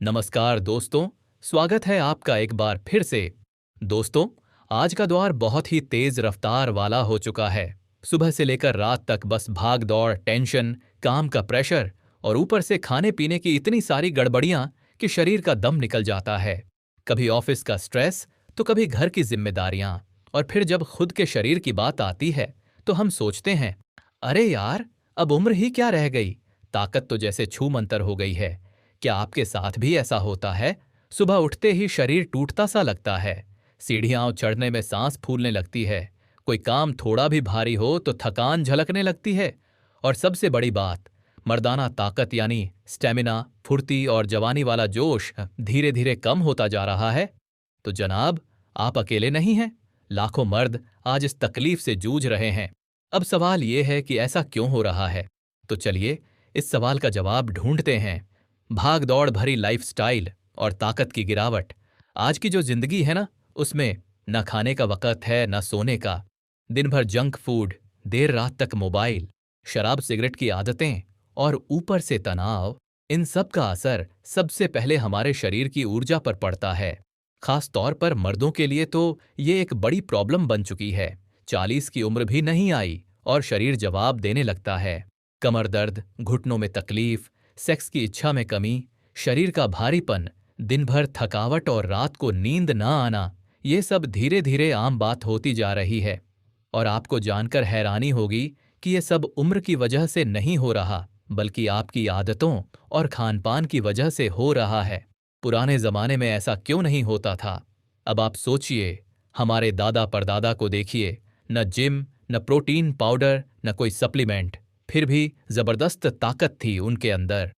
नमस्कार दोस्तों, स्वागत है आपका एक बार फिर से। दोस्तों, आज का दौर बहुत ही तेज रफ्तार वाला हो चुका है। सुबह से लेकर रात तक बस भाग दौड़, टेंशन, काम का प्रेशर और ऊपर से खाने पीने की इतनी सारी गड़बड़ियां कि शरीर का दम निकल जाता है। कभी ऑफिस का स्ट्रेस तो कभी घर की जिम्मेदारियां, और फिर जब खुद के शरीर की बात आती है तो हम सोचते हैं, अरे यार, अब उम्र ही क्या रह गई, ताकत तो जैसे छू मंतर हो गई है। क्या आपके साथ भी ऐसा होता है? सुबह उठते ही शरीर टूटता सा लगता है, सीढ़ियां चढ़ने में सांस फूलने लगती है, कोई काम थोड़ा भी भारी हो तो थकान झलकने लगती है, और सबसे बड़ी बात, मर्दाना ताकत यानी स्टेमिना, फुर्ती और जवानी वाला जोश धीरे धीरे कम होता जा रहा है। तो जनाब, आप अकेले नहीं हैं। लाखों मर्द आज इस तकलीफ से जूझ रहे हैं। अब सवाल ये है कि ऐसा क्यों हो रहा है? तो चलिए इस सवाल का जवाब ढूंढते हैं। भाग दौड़ भरी लाइफस्टाइल और ताकत की गिरावट, आज की जो जिंदगी है ना, उसमें न खाने का वक़्त है न सोने का। दिन भर जंक फूड, देर रात तक मोबाइल, शराब सिगरेट की आदतें और ऊपर से तनाव, इन सब का असर सबसे पहले हमारे शरीर की ऊर्जा पर पड़ता है। खास तौर पर मर्दों के लिए तो ये एक बड़ी प्रॉब्लम बन चुकी है। 40 की उम्र भी नहीं आई और शरीर जवाब देने लगता है। कमर दर्द, घुटनों में तकलीफ, सेक्स की इच्छा में कमी, शरीर का भारीपन, दिन भर थकावट और रात को नींद ना आना, ये सब धीरे धीरे आम बात होती जा रही है। और आपको जानकर हैरानी होगी कि ये सब उम्र की वजह से नहीं हो रहा, बल्कि आपकी आदतों और खानपान की वजह से हो रहा है। पुराने जमाने में ऐसा क्यों नहीं होता था? अब आप सोचिए, हमारे दादा परदादा को देखिए, न जिम, न प्रोटीन पाउडर, न कोई सप्लीमेंट, फिर भी जबरदस्त ताकत थी उनके अंदर।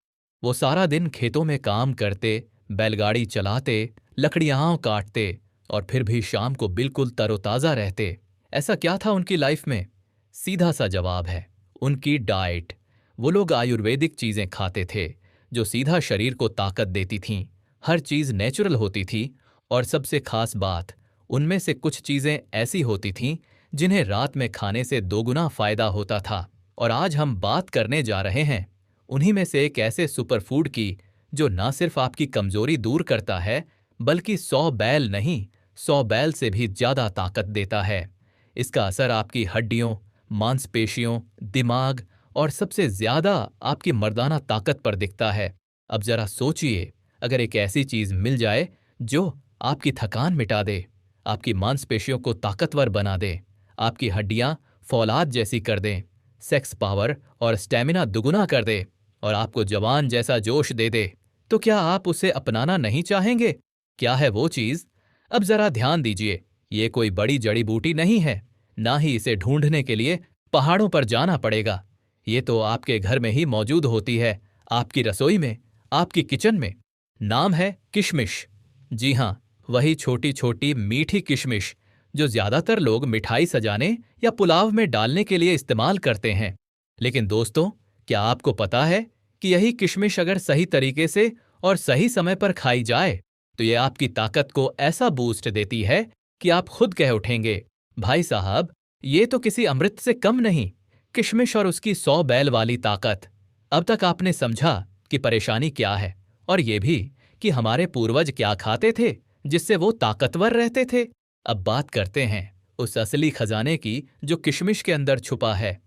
वो सारा दिन खेतों में काम करते, बैलगाड़ी चलाते, लकड़ियाँ काटते और फिर भी शाम को बिल्कुल तरोताजा रहते। ऐसा क्या था उनकी लाइफ में? सीधा सा जवाब है, उनकी डाइट। वो लोग आयुर्वेदिक चीजें खाते थे जो सीधा शरीर को ताकत देती थीं। हर चीज नेचुरल होती थी, और सबसे खास बात, उनमें से कुछ चीजें ऐसी होती थीं जिन्हें रात में खाने से दोगुना फायदा होता था। और आज हम बात करने जा रहे हैं उन्हीं में से एक ऐसे सुपरफूड की जो ना सिर्फ आपकी कमजोरी दूर करता है, बल्कि 100 बैल नहीं, 100 बैल से भी ज्यादा ताकत देता है। इसका असर आपकी हड्डियों, मांसपेशियों, दिमाग और सबसे ज्यादा आपकी मर्दाना ताकत पर दिखता है। अब जरा सोचिए, अगर एक ऐसी चीज मिल जाए जो आपकी थकान मिटा दे, आपकी मांसपेशियों को ताकतवर बना दे, आपकी हड्डियां फौलाद जैसी कर दें, सेक्स पावर और स्टेमिना दुगुना कर दे और आपको जवान जैसा जोश दे दे, तो क्या आप उसे अपनाना नहीं चाहेंगे? क्या है वो चीज? अब जरा ध्यान दीजिए, ये कोई बड़ी जड़ी बूटी नहीं है, ना ही इसे ढूंढने के लिए पहाड़ों पर जाना पड़ेगा। ये तो आपके घर में ही मौजूद होती है, आपकी रसोई में, आपकी किचन में। नाम है किशमिश। जी हां, वही छोटी छोटी मीठी किशमिश जो ज्यादातर लोग मिठाई सजाने या पुलाव में डालने के लिए इस्तेमाल करते हैं। लेकिन दोस्तों, क्या आपको पता है कि यही किशमिश अगर सही तरीके से और सही समय पर खाई जाए तो ये आपकी ताकत को ऐसा बूस्ट देती है कि आप खुद कह उठेंगे, भाई साहब, ये तो किसी अमृत से कम नहीं। किशमिश और उसकी 100 बैल वाली ताकत। अब तक आपने समझा कि परेशानी क्या है, और ये भी कि हमारे पूर्वज क्या खाते थे जिससे वो ताकतवर रहते थे। अब बात करते हैं उस असली खजाने की जो किशमिश के अंदर छुपा है।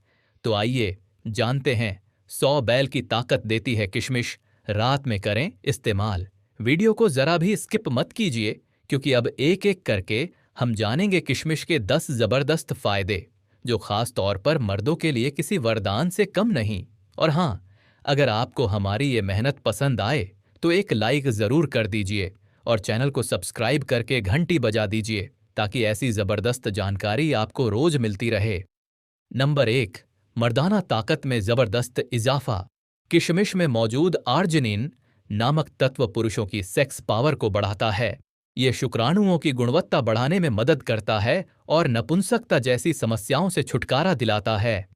तो आइए जानते हैं, 100 बैल की ताकत देती है किशमिश। रात में करें इस्तेमाल। वीडियो को जरा भी स्किप मत कीजिए, क्योंकि अब एक एक करके हम जानेंगे किशमिश के 10 जबरदस्त फायदे, जो खास तौर पर मर्दों के लिए किसी वरदान से कम नहीं। और हाँ, अगर आपको हमारी ये मेहनत पसंद आए तो एक लाइक जरूर कर दीजिए और चैनल को सब्सक्राइब करके घंटी बजा दीजिए, ताकि ऐसी जबरदस्त जानकारी आपको रोज मिलती रहे। नंबर 1, मर्दाना ताकत में जबरदस्त इजाफा। किशमिश में मौजूद आर्जिनिन नामक तत्व पुरुषों की सेक्स पावर को बढ़ाता है। ये शुक्राणुओं की गुणवत्ता बढ़ाने में मदद करता है और नपुंसकता जैसी समस्याओं से छुटकारा दिलाता है।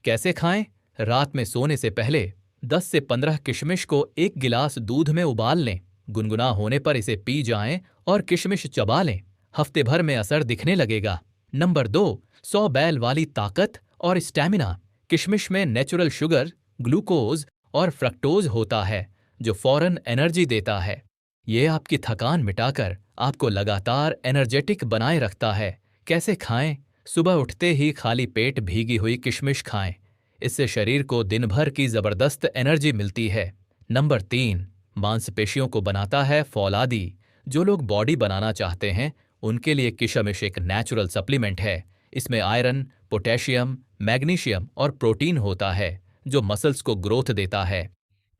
कैसे खाएं? रात में सोने से पहले 10 से 15 किशमिश को एक गिलास दूध में उबाल लें। गुनगुना होने पर इसे पी जाएं और किशमिश चबा लें। हफ्ते भर में असर दिखने लगेगा। नंबर 2, 100 बैल वाली ताकत और स्टैमिना। किशमिश में नेचुरल शुगर, ग्लूकोज और फ्रक्टोज होता है, जो फौरन एनर्जी देता है। ये आपकी थकान मिटाकर आपको लगातार एनर्जेटिक बनाए रखता है। कैसे खाएं? सुबह उठते ही खाली पेट भीगी हुई किशमिश खाएं। इससे शरीर को दिन भर की जबरदस्त एनर्जी मिलती है। नंबर 3, मांसपेशियों को बनाता है फौलादी। जो लोग बॉडी बनाना चाहते हैं उनके लिए किशमिश एक नेचुरल सप्लीमेंट है। इसमें आयरन, पोटेशियम, मैग्नीशियम और प्रोटीन होता है जो मसल्स को ग्रोथ देता है।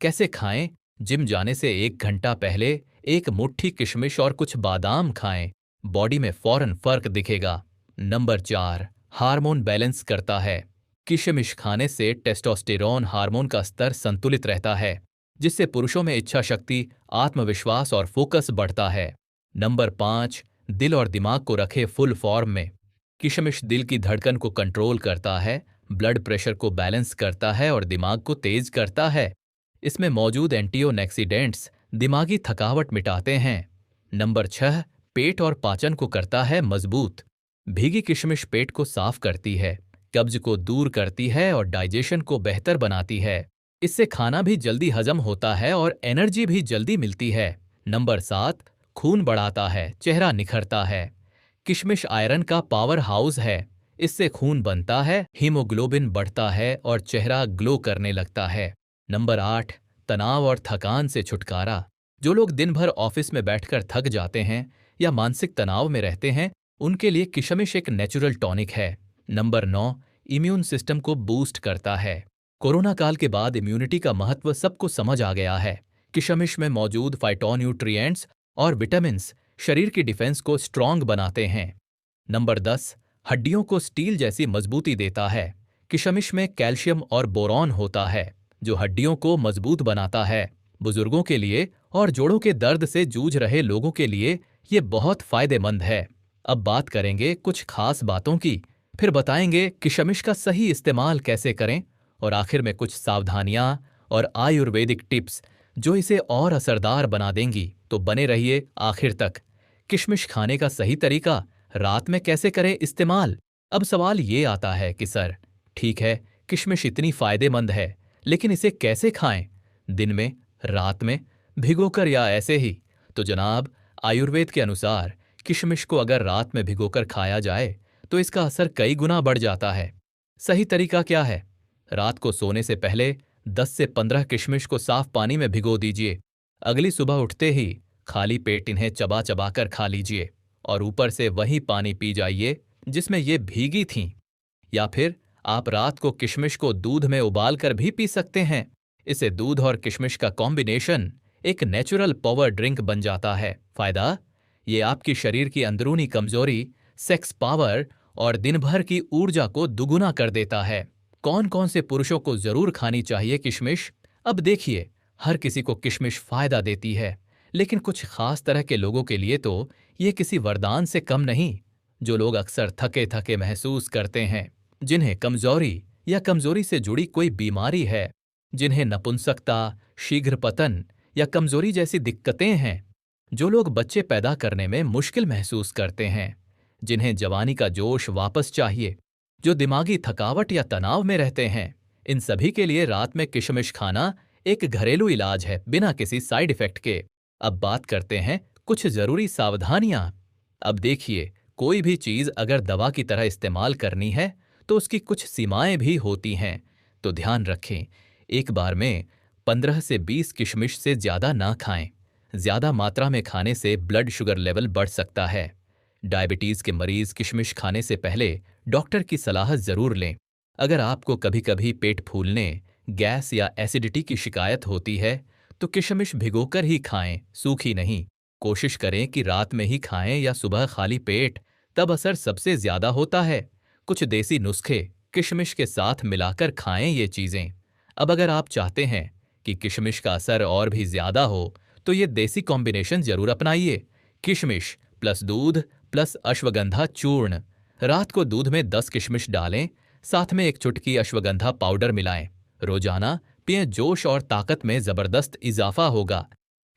कैसे खाएं? जिम जाने से 1 घंटा पहले एक मुट्ठी किशमिश और कुछ बादाम खाएं। बॉडी में फौरन फर्क दिखेगा। नंबर 4, हार्मोन बैलेंस करता है। किशमिश खाने से टेस्टोस्टेरोन हार्मोन का स्तर संतुलित रहता है, जिससे पुरुषों में इच्छा शक्ति, आत्मविश्वास और फोकस बढ़ता है। नंबर 5, दिल और दिमाग को रखे फुल फॉर्म में। किशमिश दिल की धड़कन को कंट्रोल करता है, ब्लड प्रेशर को बैलेंस करता है और दिमाग को तेज करता है। इसमें मौजूद एंटीऑक्सीडेंट्स दिमागी थकावट मिटाते हैं। नंबर 6, पेट और पाचन को करता है मजबूत। भीगी किशमिश पेट को साफ करती है, कब्ज को दूर करती है और डाइजेशन को बेहतर बनाती है। इससे खाना भी जल्दी हजम होता है और एनर्जी भी जल्दी मिलती है। नंबर 7, खून बढ़ाता है, चेहरा निखरता है। किशमिश आयरन का पावर हाउस है। इससे खून बनता है, हीमोग्लोबिन बढ़ता है और चेहरा ग्लो करने लगता है। नंबर 8, तनाव और थकान से छुटकारा। जो लोग दिन भर ऑफिस में बैठकर थक जाते हैं या मानसिक तनाव में रहते हैं उनके लिए किशमिश एक नेचुरल टॉनिक है। नंबर 9, इम्यून सिस्टम को बूस्ट करता है। कोरोना काल के बाद इम्यूनिटी का महत्व सबको समझ आ गया है। किशमिश में मौजूद फाइटोन्यूट्रिएंट्स और विटामिन्स शरीर की डिफेंस को स्ट्रांग बनाते हैं। नंबर 10, हड्डियों को स्टील जैसी मजबूती देता है। किशमिश में कैल्शियम और बोरॉन होता है जो हड्डियों को मजबूत बनाता है। बुजुर्गों के लिए और जोड़ों के दर्द से जूझ रहे लोगों के लिए ये बहुत फायदेमंद है। अब बात करेंगे कुछ खास बातों की, फिर बताएंगे किशमिश का सही इस्तेमाल कैसे करें और आखिर में कुछ सावधानियां और आयुर्वेदिक टिप्स जो इसे और असरदार बना देंगी। तो बने रहिए आखिर तक। किशमिश खाने का सही तरीका, रात में कैसे करें इस्तेमाल? अब सवाल ये आता है कि सर, ठीक है, किशमिश इतनी फायदेमंद है, लेकिन इसे कैसे खाएं? दिन में, रात में, भिगोकर या ऐसे ही? तो जनाब, आयुर्वेद के अनुसार किशमिश को अगर रात में भिगोकर खाया जाए तो इसका असर कई गुना बढ़ जाता है। सही तरीका क्या है? रात को सोने से पहले 10 से 15 किशमिश को साफ पानी में भिगो दीजिए। अगली सुबह उठते ही खाली पेट इन्हें चबा चबा कर खा लीजिए और ऊपर से वही पानी पी जाइए जिसमें ये भीगी थीं। या फिर आप रात को किशमिश को दूध में उबाल कर भी पी सकते हैं। इससे दूध और किशमिश का कॉम्बिनेशन एक नेचुरल पावर ड्रिंक बन जाता है। फायदा, ये आपकी शरीर की अंदरूनी कमजोरी, सेक्स पावर और दिन भर की ऊर्जा को दुगुना कर देता है। कौन कौन से पुरुषों को जरूर खानी चाहिए किशमिश? अब देखिए, हर किसी को किशमिश फायदा देती है, लेकिन कुछ खास तरह के लोगों के लिए तो ये किसी वरदान से कम नहीं। जो लोग अक्सर थके थके महसूस करते हैं, जिन्हें कमजोरी या कमजोरी से जुड़ी कोई बीमारी है, जिन्हें नपुंसकता, शीघ्र पतन या कमजोरी जैसी दिक्कतें हैं, जो लोग बच्चे पैदा करने में मुश्किल महसूस करते हैं, जिन्हें जवानी का जोश वापस चाहिए, जो दिमागी थकावट या तनाव में रहते हैं, इन सभी के लिए रात में किशमिश खाना एक घरेलू इलाज है बिना किसी साइड इफेक्ट के। अब बात करते हैं कुछ जरूरी सावधानियां। अब देखिए, कोई भी चीज अगर दवा की तरह इस्तेमाल करनी है तो उसकी कुछ सीमाएं भी होती हैं। तो ध्यान रखें, एक बार में 15 से 20 किशमिश से ज्यादा ना खाएं। ज्यादा मात्रा में खाने से ब्लड शुगर लेवल बढ़ सकता है। डायबिटीज के मरीज किशमिश खाने से पहले डॉक्टर की सलाह जरूर लें। अगर आपको कभी कभी पेट फूलने, गैस या एसिडिटी की शिकायत होती है तो किशमिश भिगोकर ही खाएं, सूखी नहीं। कोशिश करें कि रात में ही खाएं या सुबह खाली पेट, तब असर सबसे ज्यादा होता है। कुछ देसी नुस्खे किशमिश के साथ मिलाकर खाएं ये चीजें। अब अगर आप चाहते हैं कि किशमिश का असर और भी ज्यादा हो तो ये देसी कॉम्बिनेशन जरूर अपनाइए। किशमिश प्लस दूध प्लस अश्वगंधा चूर्ण। रात को दूध में 10 किशमिश डालें, साथ में एक चुटकी अश्वगंधा पाउडर मिलाएं। रोजाना पिएं, जोश और ताकत में जबरदस्त इजाफा होगा।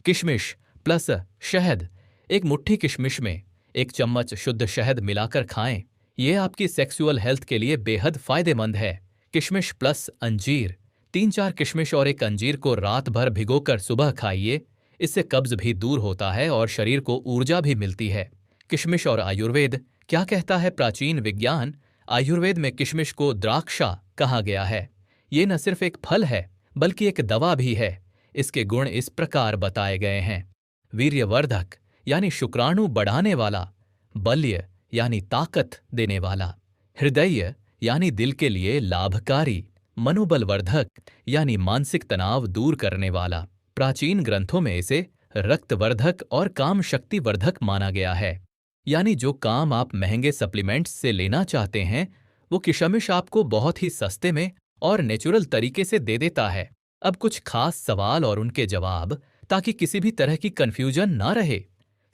किशमिश प्लस शहद। एक मुट्ठी किशमिश में 1 चम्मच शुद्ध शहद मिलाकर खाएं। यह आपकी सेक्सुअल हेल्थ के लिए बेहद फायदेमंद है। किशमिश प्लस अंजीर। 3-4 किशमिश और एक अंजीर को रात भर भिगोकर सुबह खाइए। इससे कब्ज भी दूर होता है और शरीर को ऊर्जा भी मिलती है। किशमिश और आयुर्वेद क्या कहता है प्राचीन विज्ञान? आयुर्वेद में किशमिश को द्राक्षा कहा गया है। ये न सिर्फ एक फल है बल्कि एक दवा भी है। इसके गुण इस प्रकार बताए गए हैं। वीर्यवर्धक यानी शुक्राणु बढ़ाने वाला, बल्य यानी ताकत देने वाला, हृदय यानी दिल के लिए लाभकारी, मनोबलवर्धक यानी मानसिक तनाव दूर करने वाला। प्राचीन ग्रंथों में इसे रक्तवर्धक और काम शक्तिवर्धक माना गया है। यानी जो काम आप महंगे सप्लीमेंट्स से लेना चाहते हैं वो किशमिश आपको बहुत ही सस्ते में और नेचुरल तरीके से दे देता है। अब कुछ खास सवाल और उनके जवाब, ताकि किसी भी तरह की कंफ्यूजन ना रहे।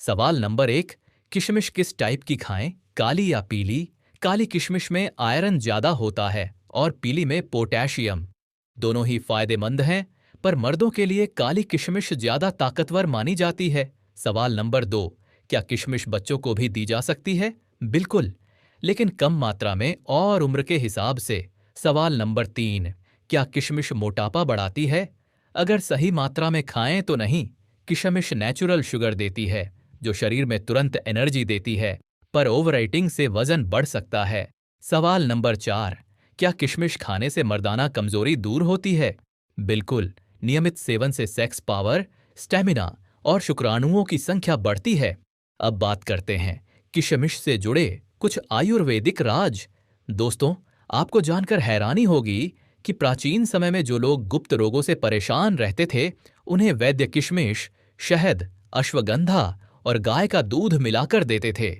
सवाल नंबर 1, किशमिश किस टाइप की खाएं, काली या पीली? काली किशमिश में आयरन ज्यादा होता है और पीली में पोटेशियम। दोनों ही फायदेमंद हैं, पर मर्दों के लिए काली किशमिश ज्यादा ताकतवर मानी जाती है। सवाल नंबर 2, क्या किशमिश बच्चों को भी दी जा सकती है? बिल्कुल, लेकिन कम मात्रा में और उम्र के हिसाब से। सवाल नंबर 3, क्या किशमिश मोटापा बढ़ाती है? अगर सही मात्रा में खाएं तो नहीं। किशमिश नेचुरल शुगर देती है जो शरीर में तुरंत एनर्जी देती है, पर ओवर ईटिंग से वजन बढ़ सकता है। सवाल नंबर 4, क्या किशमिश खाने से मर्दाना कमजोरी दूर होती है? बिल्कुल, नियमित सेवन से सेक्स पावर, स्टेमिना और शुक्राणुओं की संख्या बढ़ती है। अब बात करते हैं किशमिश से जुड़े कुछ आयुर्वेदिक राज। दोस्तों, आपको जानकर हैरानी होगी कि प्राचीन समय में जो लोग गुप्त रोगों से परेशान रहते थे, उन्हें वैद्य किशमिश, शहद, अश्वगंधा और गाय का दूध मिलाकर देते थे।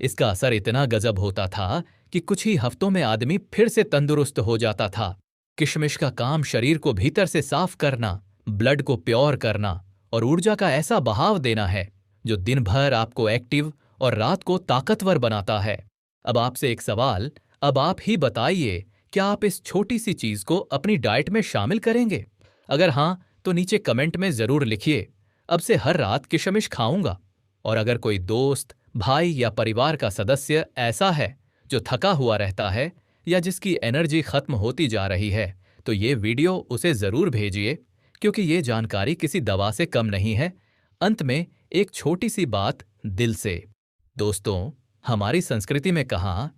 इसका असर इतना गजब होता था कि कुछ ही हफ्तों में आदमी फिर से तंदुरुस्त हो जाता था। किशमिश का काम शरीर को भीतर से साफ करना, ब्लड को प्योर करना और ऊर्जा का ऐसा बहाव देना है जो दिन भर आपको एक्टिव और रात को ताकतवर बनाता है। अब आपसे एक सवाल, अब आप ही बताइए, क्या आप इस छोटी सी चीज को अपनी डाइट में शामिल करेंगे? अगर हां, तो नीचे कमेंट में जरूर लिखिए, अब से हर रात किशमिश खाऊंगा। और अगर कोई दोस्त, भाई या परिवार का सदस्य ऐसा है जो थका हुआ रहता है या जिसकी एनर्जी खत्म होती जा रही है, तो ये वीडियो उसे जरूर भेजिए, क्योंकि ये जानकारी किसी दवा से कम नहीं है। अंत में एक छोटी सी बात दिल से। दोस्तों, हमारी संस्कृति में कहा